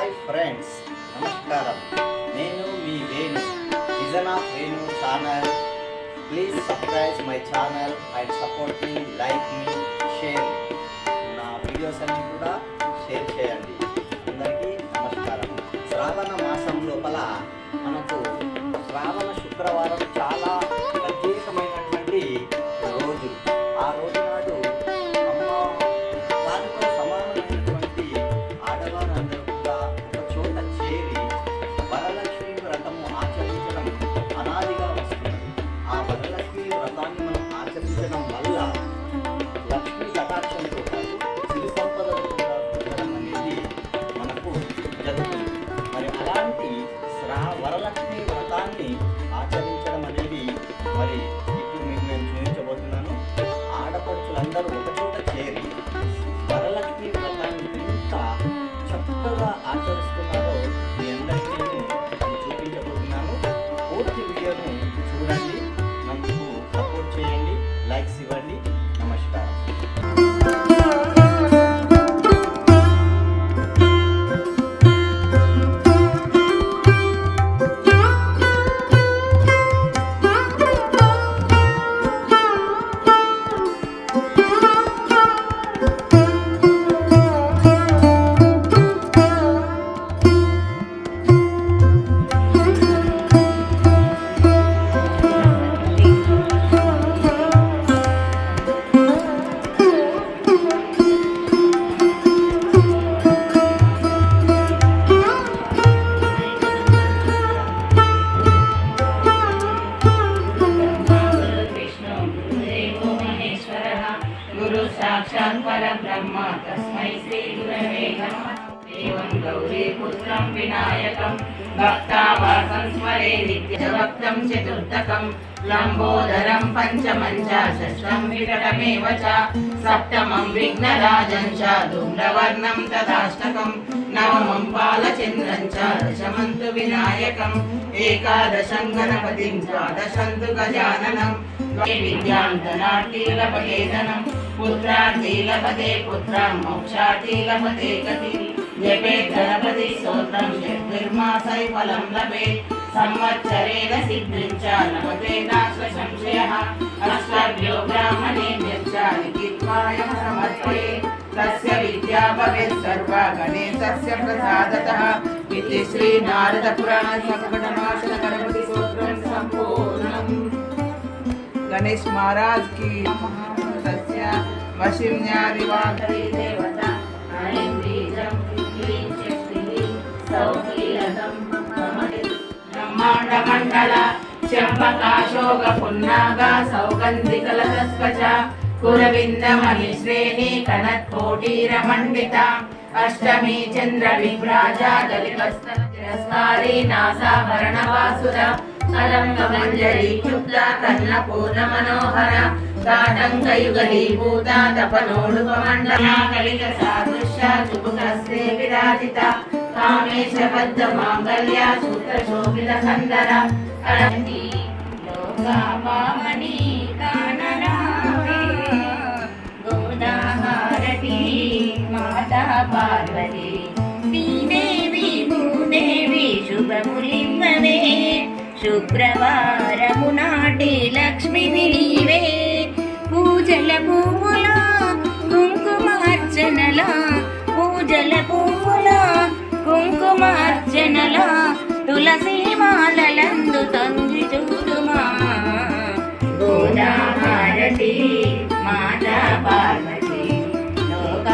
Hi friends, నమస్కారం. నేను మీ Venu, Vision of Venu channel. Please subscribe my channel and support me, like me, share. నా videos అన్ని కూడా షేర్ చేయండి. అందరికీ నమస్కారం. శ్రావణ మాసం లోపల మనకు శ్రావణ శుక్రవారం చాలా ప్రత్యేకమైనటువంటి రోజు. ఆ రోజు నాడు అమ్మ వారితో సమానమైనటువంటి ఆడవారందరూ కూడా ఒక చోట చేరి వరలక్ష్మి వ్రతము ఆచరించడం అనాదిగా వస్తున్నది. ఆ వరలక్ష్మి వ్రతాన్ని మనం ఆచరించడం వల్ల లక్ష్మీ కటాక్షంతో పాటు సిరి సంపదలు కూడా పొందడం అనేది మనకు జరుగుతుంది. మరి అలాంటి వరలక్ష్మి వ్రతాన్ని ఆచరించడం అనేది మరి ఇప్పుడు మీకు నేను చూపించబోతున్నాను. ఆడపడుచులందరూ ఒక చోట చేరి వరలక్ష్మి వ్రతాన్ని ఎంత చక్కగా ఆచరిస్తున్నారో మీ అందరికీ నేను చూపించబోతున్నాను. పూర్తి వీడియోను చూడండి, నాకు సపోర్ట్ చేయండి, లైక్స్ ఇవ్వండి. నమస్కారం. साक्षात् परब्रह्म तस्मै श्री गुरवे नमः. देवं गौरीपुत्रं विनायकं भक्तावासं स्मरे नित्यभक्तं चतुर्थकं लम्बोदरं पञ्चमं च षष्ठं विकटमेव च सप्तमं विघ्नराजं च धूम्रवर्णं तदाष्टकं नवमं बालचन्द्रं च दशमं तु विनायकम् एकादशं गणपतिं द्वादशं तु गजाननं विद्यान्तनार्तीलपकेतनं पुत्रार्तीलपते पुत्रं मोक्षार्तीलपते गतिं जपेत् गणपति स्तोत्रं षड्भिर्मासै फलं लभेत् संवत्सरेण सिद्धिं च लभते नास्ति संशयः अष्टभ्यो ब्राह्मणेभ्यश्च लिखित्वायं समर्पयेत् तस्य विद्या भवेत् सर्वा गणेशस्य प्रसादतः इति श्री नारद पुराण संकटनाशन गणपति स्तोत्रं संपूर्णम्. गणेश महाराज की सस्य वशिन्यादिवाकरी देवता ऐं बीजं क्लीं शक्तिः सौकीलतं ब्रह्माण्ड मंडल चंपकाशोक पुन्नाग सौगन्धिकलतस्वच कुरविंद मणिश्रेणी कनत्कोटीरमण्डिता अष्टमी चंद्र विभ्राजा दलितस्तन तिरस्कारी नासाभरणवासुर अलंकमंजरी क्षुब्धा कर्णपूर्ण मनोहर ताटंकयुगलीभूता तपनोडुपमण्डला कलित सादृश्य चुबुकस्ते विराजिता कामेशबद्ध मांगल्य सूत्रशोभित कंदर अनंती लोकापावनी काननावे गोदाहारती माता पार्वती श्रीदेवी भूदेवी शुभमुलिम्बवे శుక్రవారమునాటి లక్ష్మిని నీవే పూజల పువ్వుల కుంకుమార్చనల పూజల పువ్వుల కుంకుమార్చనల తులసి మాలలందు తంగి చూడుమా గోదాహారతి మాతా పార్వతి లోక